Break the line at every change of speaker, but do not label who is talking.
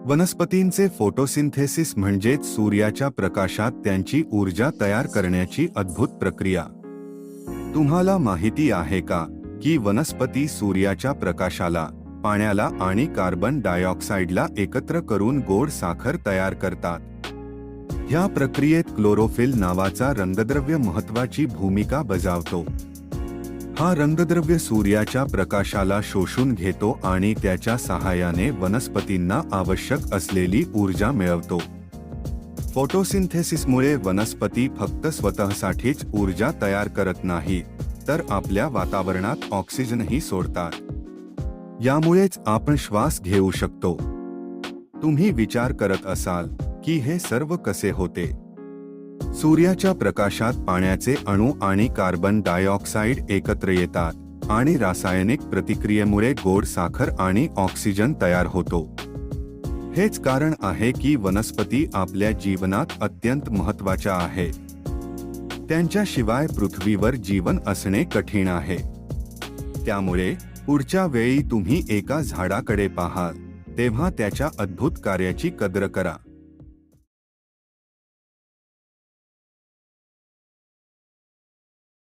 वनस्पतींचे फोटोसिंथेसिस म्हणजेच सूर्याच्या प्रकाशात त्यांची ऊर्जा तयार करण्याची अद्भुत प्रक्रिया। तुम्हाला माहिती आहे का की वनस्पती सूर्याच्या प्रकाशाला, पाण्याला आणि कार्बन डायऑक्साईडला एकत्र करून गोड साखर तयार करतात। ह्या प्रक्रियेत क्लोरोफिल नावाचा रंगद्रव्य महत्त्वाची भूमिका बजावतो। हा रंगद्रव्य सूर्याच्या प्रकाशाला शोषून घेतो आणि त्याच्या सहाय्याने वनस्पतींना आवश्यक असलेली ऊर्जा मिळवतो। फोटोसिंथेसिसमुळे वनस्पती फक्त स्वतःसाठीच ऊर्जा तयार करत नाही, तर आपल्या वातावरणात ऑक्सिजनही सोडतात। यामुळेच आपण श्वास घेऊ शकतो। तुम्ही विचार करत असाल की हे सर्व कसे होते? सूर्याच्या प्रकाशात पाण्याचे अणू आणि कार्बन डायऑक्साईड एकत्र येतात आणि रासायनिक प्रतिक्रियेमुळे गोड साखर आणि ऑक्सिजन तयार होतो। हेच कारण आहे की वनस्पती आपल्या जीवनात अत्यंत महत्त्वाच्या आहेत। त्यांच्याशिवाय पृथ्वीवर जीवन असणे कठीण आहे। त्यामुळे पुढच्या वेळी तुम्ही एका झाडाकडे पाहाल तेव्हा त्याच्या अद्भुत कार्याची कदर करा।